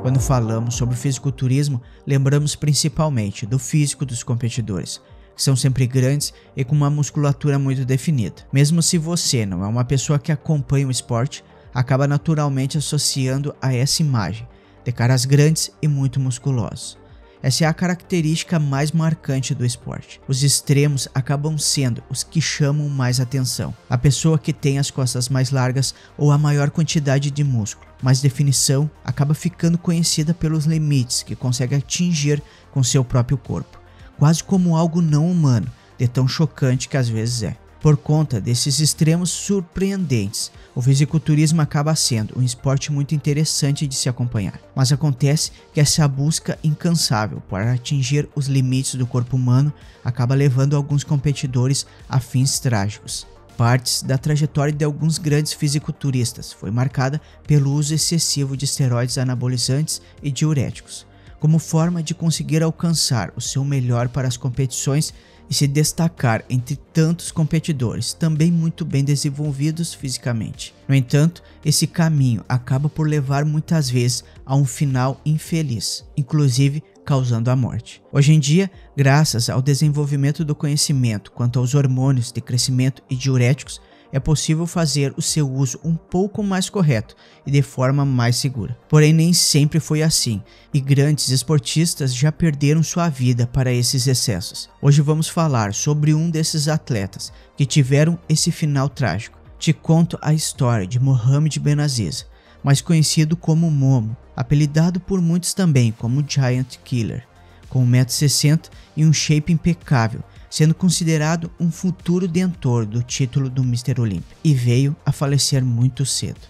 Quando falamos sobre o fisiculturismo, lembramos principalmente do físico dos competidores, que são sempre grandes e com uma musculatura muito definida. Mesmo se você não é uma pessoa que acompanha o esporte, acaba naturalmente associando a essa imagem de caras grandes e muito musculosos. Essa é a característica mais marcante do esporte. Os extremos acabam sendo os que chamam mais atenção. A pessoa que tem as costas mais largas ou a maior quantidade de músculo, mais definição, acaba ficando conhecida pelos limites que consegue atingir com seu próprio corpo, quase como algo não humano, de tão chocante que às vezes é. Por conta desses extremos surpreendentes, o fisiculturismo acaba sendo um esporte muito interessante de se acompanhar. Mas acontece que essa busca incansável para atingir os limites do corpo humano acaba levando alguns competidores a fins trágicos. Partes da trajetória de alguns grandes fisiculturistas foi marcada pelo uso excessivo de esteroides anabolizantes e diuréticos, como forma de conseguir alcançar o seu melhor para as competições e se destacar entre tantos competidores, também muito bem desenvolvidos fisicamente. No entanto, esse caminho acaba por levar muitas vezes a um final infeliz, inclusive causando a morte. Hoje em dia, graças ao desenvolvimento do conhecimento quanto aos hormônios de crescimento e diuréticos, é possível fazer o seu uso um pouco mais correto e de forma mais segura. Porém, nem sempre foi assim, e grandes esportistas já perderam sua vida para esses excessos. Hoje vamos falar sobre um desses atletas que tiveram esse final trágico. Te conto a história de Mohamed Benaziz, mais conhecido como Momo, apelidado por muitos também como Giant Killer, com 1,60 m e um shape impecável, sendo considerado um futuro detentor do título do Mr. Olympia, e veio a falecer muito cedo.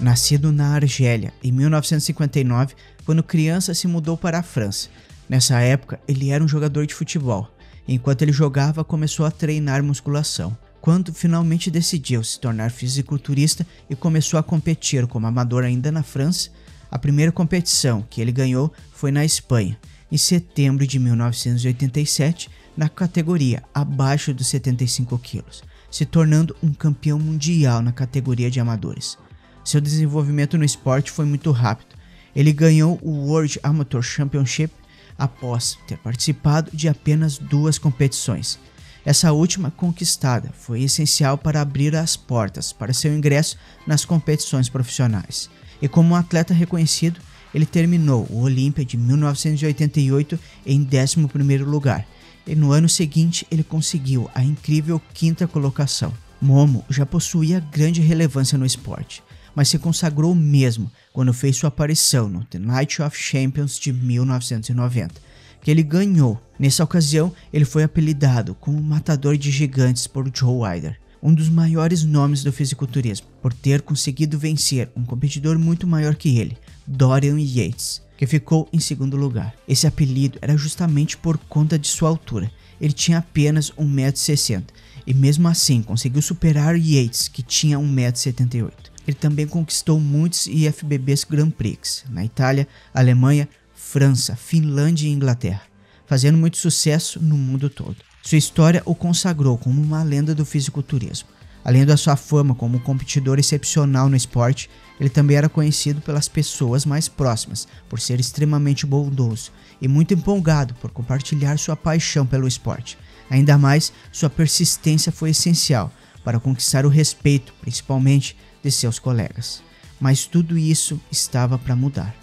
Nascido na Argélia em 1959, quando criança se mudou para a França. Nessa época, ele era um jogador de futebol. Enquanto ele jogava, começou a treinar musculação. Quando finalmente decidiu se tornar fisiculturista e começou a competir como amador ainda na França, a primeira competição que ele ganhou foi na Espanha, em setembro de 1987, na categoria abaixo dos 75 quilos, se tornando um campeão mundial na categoria de amadores. Seu desenvolvimento no esporte foi muito rápido. Ele ganhou o World Amateur Championship após ter participado de apenas 2 competições. Essa última conquistada foi essencial para abrir as portas para seu ingresso nas competições profissionais. E como um atleta reconhecido, ele terminou o Olympia de 1988 em 11º lugar. E no ano seguinte ele conseguiu a incrível 5ª colocação. Momo já possuía grande relevância no esporte, mas se consagrou mesmo quando fez sua aparição no The Night of Champions de 1990. Que ele ganhou. Nessa ocasião, ele foi apelidado como matador de gigantes por Joe Wilder, um dos maiores nomes do fisiculturismo, por ter conseguido vencer um competidor muito maior que ele, Dorian Yates, que ficou em 2º lugar. Esse apelido era justamente por conta de sua altura. Ele tinha apenas 1,60 m e mesmo assim conseguiu superar Yates, que tinha 1,78 m. Ele também conquistou muitos IFBBs Grand Prix na Itália, Alemanha, França, Finlândia e Inglaterra, fazendo muito sucesso no mundo todo. Sua história o consagrou como uma lenda do fisiculturismo. Além da sua fama como um competidor excepcional no esporte, ele também era conhecido pelas pessoas mais próximas por ser extremamente bondoso e muito empolgado por compartilhar sua paixão pelo esporte. Ainda mais, sua persistência foi essencial para conquistar o respeito, principalmente de seus colegas. Mas tudo isso estava para mudar.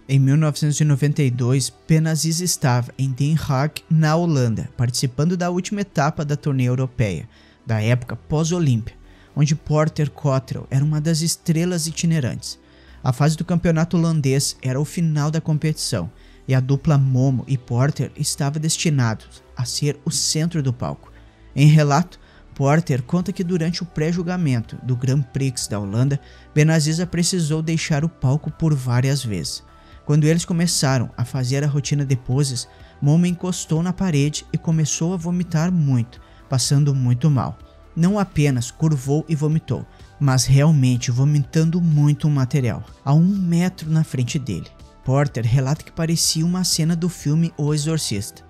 Em 1992, Benaziz estava em Den Haag, na Holanda, participando da última etapa da turnê europeia, da época pós-Olímpia, onde Porter Cottrell era uma das estrelas itinerantes. A fase do campeonato holandês era o final da competição, e a dupla Momo e Porter estava destinados a ser o centro do palco. Em relato, Porter conta que durante o pré-julgamento do Grand Prix da Holanda, Benaziz precisou deixar o palco por várias vezes. Quando eles começaram a fazer a rotina de poses, Momo encostou na parede e começou a vomitar muito, passando muito mal. não apenas curvou e vomitou, mas realmente vomitando muito material, a 1 metro na frente dele. Porter relata que parecia uma cena do filme O Exorcista.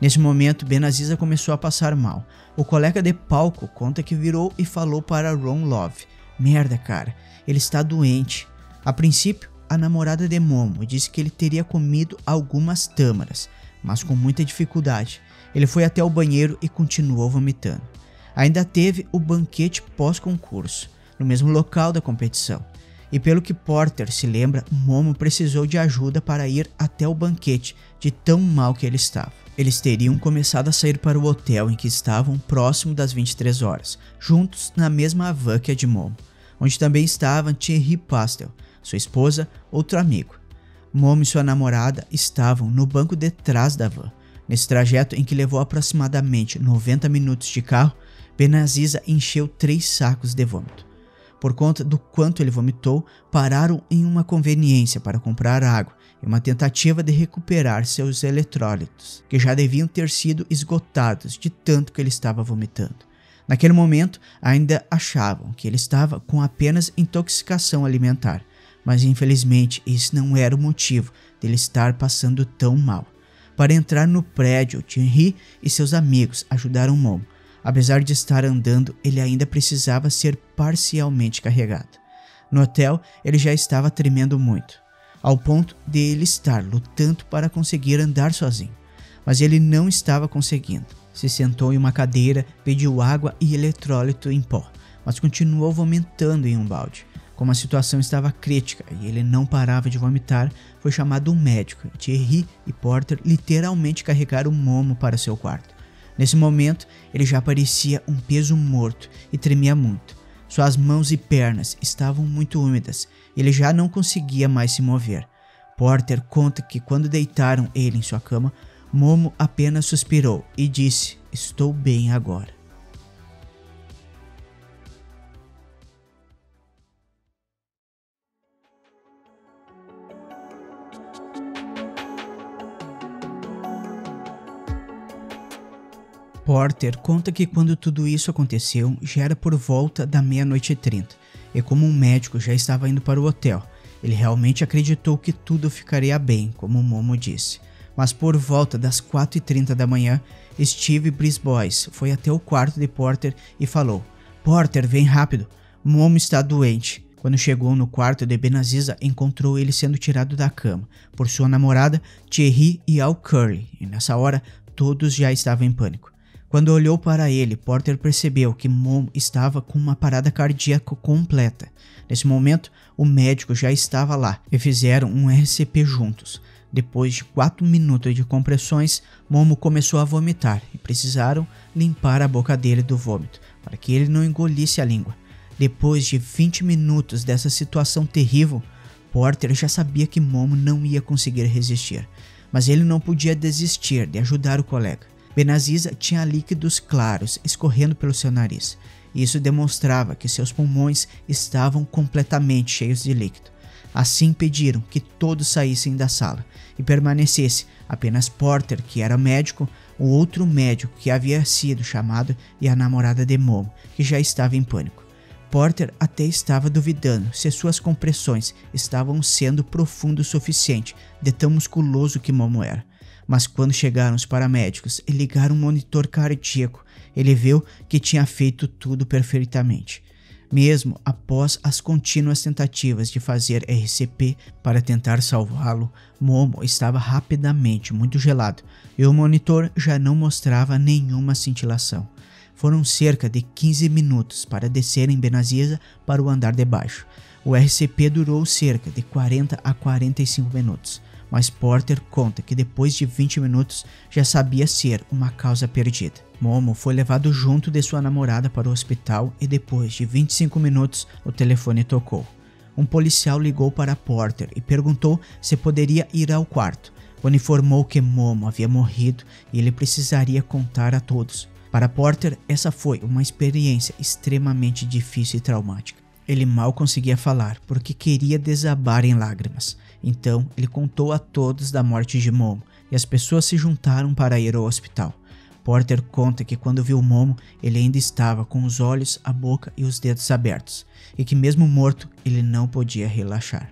Nesse momento, Benaziza começou a passar mal. O colega de palco conta que virou e falou para Ron Love: "Merda, cara, ele está doente." A princípio, a namorada de Momo disse que ele teria comido algumas tâmaras, mas com muita dificuldade. Ele foi até o banheiro e continuou vomitando. Ainda teve o banquete pós-concurso, no mesmo local da competição. E pelo que Porter se lembra, Momo precisou de ajuda para ir até o banquete, de tão mal que ele estava. Eles teriam começado a sair para o hotel em que estavam próximo das 23 horas, juntos na mesma van que a de Momo, onde também estava Thierry Pastel, sua esposa, outro amigo. Momo e sua namorada estavam no banco de trás da van. Nesse trajeto, em que levou aproximadamente 90 minutos de carro, Benaziza encheu 3 sacos de vômito. Por conta do quanto ele vomitou, pararam em uma conveniência para comprar água, em uma tentativa de recuperar seus eletrólitos, que já deviam ter sido esgotados de tanto que ele estava vomitando. Naquele momento, ainda achavam que ele estava com apenas intoxicação alimentar, mas infelizmente esse não era o motivo dele estar passando tão mal. Para entrar no prédio, Thierry e seus amigos ajudaram Momo. Apesar de estar andando, ele ainda precisava ser parcialmente carregado. No hotel, ele já estava tremendo muito, ao ponto de ele estar lutando para conseguir andar sozinho. Mas ele não estava conseguindo. Se sentou em uma cadeira, pediu água e eletrólito em pó, mas continuou vomitando em um balde. Como a situação estava crítica e ele não parava de vomitar, foi chamado um médico. Thierry e Porter literalmente carregaram Momo para seu quarto. Nesse momento, ele já parecia um peso morto e tremia muito. Suas mãos e pernas estavam muito úmidas e ele já não conseguia mais se mover. Porter conta que quando deitaram ele em sua cama, Momo apenas suspirou e disse: "Estou bem agora." Porter conta que quando tudo isso aconteceu, já era por volta da 00:30, e como um médico já estava indo para o hotel, ele realmente acreditou que tudo ficaria bem, como Momo disse. Mas por volta das 4:30 da manhã, Steve Brisbois foi até o quarto de Porter e falou: "Porter, vem rápido, Momo está doente." Quando chegou no quarto de Benaziza, encontrou ele sendo tirado da cama por sua namorada, Thierry e Al Curley, e nessa hora todos já estavam em pânico. Quando olhou para ele, Porter percebeu que Momo estava com uma parada cardíaca completa. Nesse momento, o médico já estava lá e fizeram um RCP juntos. Depois de 4 minutos de compressões, Momo começou a vomitar e precisaram limpar a boca dele do vômito para que ele não engolisse a língua. Depois de 20 minutos dessa situação terrível, Porter já sabia que Momo não ia conseguir resistir, mas ele não podia desistir de ajudar o colega. Benaziza tinha líquidos claros escorrendo pelo seu nariz, e isso demonstrava que seus pulmões estavam completamente cheios de líquido. Assim pediram que todos saíssem da sala e permanecesse apenas Porter, que era médico, o outro médico que havia sido chamado e a namorada de Momo, que já estava em pânico. Porter até estava duvidando se suas compressões estavam sendo profundas o suficiente de tão musculoso que Momo era. Mas quando chegaram os paramédicos e ligaram um monitor cardíaco, ele viu que tinha feito tudo perfeitamente. Mesmo após as contínuas tentativas de fazer RCP para tentar salvá-lo, Momo estava rapidamente muito gelado e o monitor já não mostrava nenhuma cintilação. Foram cerca de 15 minutos para descerem Benaziza para o andar de baixo. O RCP durou cerca de 40 a 45 minutos. Mas Porter conta que depois de 20 minutos já sabia ser uma causa perdida. Momo foi levado junto de sua namorada para o hospital e depois de 25 minutos o telefone tocou. Um policial ligou para Porter e perguntou se poderia ir ao quarto, quando informou que Momo havia morrido e ele precisaria contar a todos. Para Porter, essa foi uma experiência extremamente difícil e traumática. Ele mal conseguia falar porque queria desabar em lágrimas. Então ele contou a todos da morte de Momo e as pessoas se juntaram para ir ao hospital. Porter conta que quando viu Momo, ele ainda estava com os olhos, a boca e os dedos abertos, e que mesmo morto, ele não podia relaxar.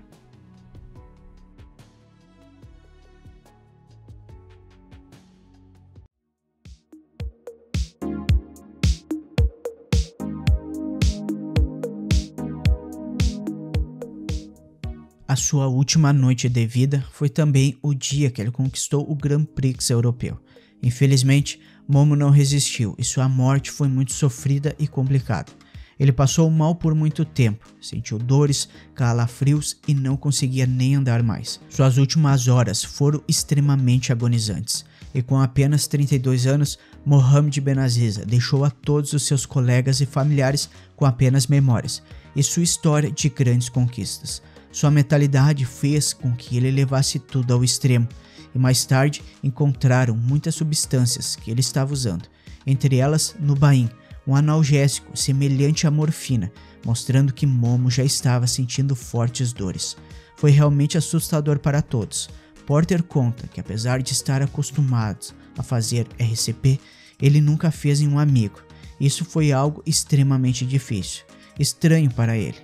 A sua última noite de vida foi também o dia que ele conquistou o Grand Prix europeu. Infelizmente, Momo não resistiu e sua morte foi muito sofrida e complicada. Ele passou mal por muito tempo, sentiu dores, calafrios e não conseguia nem andar mais. Suas últimas horas foram extremamente agonizantes e com apenas 32 anos, Mohamed Benaziza deixou a todos os seus colegas e familiares com apenas memórias e sua história de grandes conquistas. Sua mentalidade fez com que ele levasse tudo ao extremo, e mais tarde encontraram muitas substâncias que ele estava usando, entre elas Nubain, um analgésico semelhante à morfina, mostrando que Momo já estava sentindo fortes dores. Foi realmente assustador para todos. Porter conta que apesar de estar acostumado a fazer RCP, ele nunca fez em um amigo. Isso foi algo extremamente difícil, estranho para ele.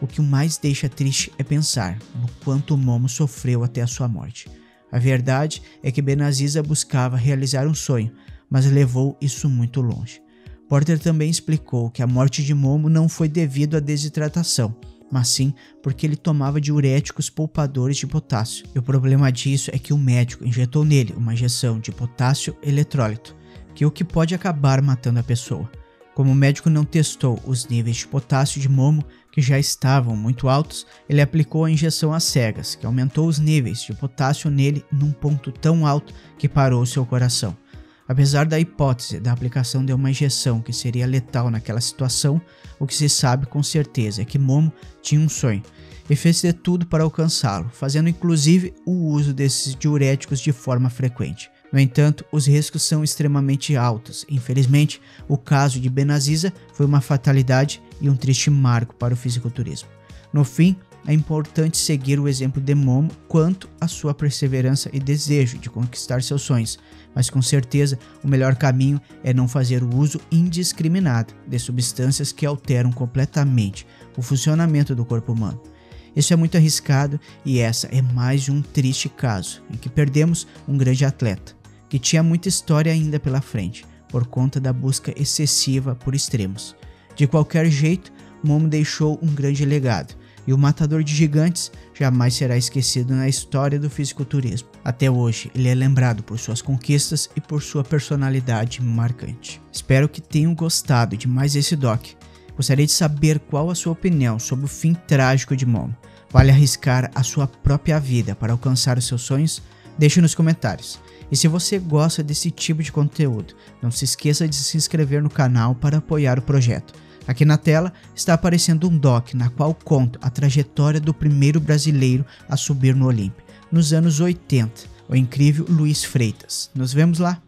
O que o mais deixa triste é pensar no quanto Momo sofreu até a sua morte. A verdade é que Benaziza buscava realizar um sonho, mas levou isso muito longe. Porter também explicou que a morte de Momo não foi devido à desidratação, mas sim porque ele tomava diuréticos poupadores de potássio. E o problema disso é que o médico injetou nele uma injeção de potássio eletrólito, que é o que pode acabar matando a pessoa. Como o médico não testou os níveis de potássio de Momo, que já estavam muito altos, ele aplicou a injeção às cegas, que aumentou os níveis de potássio nele num ponto tão alto que parou seu coração. Apesar da hipótese da aplicação de uma injeção que seria letal naquela situação, o que se sabe com certeza é que Momo tinha um sonho e fez de tudo para alcançá-lo, fazendo inclusive o uso desses diuréticos de forma frequente. No entanto, os riscos são extremamente altos. Infelizmente, o caso de Benaziza foi uma fatalidade e um triste marco para o fisiculturismo. No fim, é importante seguir o exemplo de Momo quanto à sua perseverança e desejo de conquistar seus sonhos, mas com certeza o melhor caminho é não fazer o uso indiscriminado de substâncias que alteram completamente o funcionamento do corpo humano. Isso é muito arriscado e essa é mais um triste caso em que perdemos um grande atleta, que tinha muita história ainda pela frente, por conta da busca excessiva por extremos. De qualquer jeito, Momo deixou um grande legado, e o matador de gigantes jamais será esquecido na história do fisiculturismo. Até hoje, ele é lembrado por suas conquistas e por sua personalidade marcante. Espero que tenham gostado de mais esse doc. Gostaria de saber qual a sua opinião sobre o fim trágico de Momo. Vale arriscar a sua própria vida para alcançar os seus sonhos? Deixe nos comentários. E se você gosta desse tipo de conteúdo, não se esqueça de se inscrever no canal para apoiar o projeto. Aqui na tela está aparecendo um doc na qual conto a trajetória do primeiro brasileiro a subir no Olímpio, nos anos 80, o incrível Luiz Freitas. Nos vemos lá!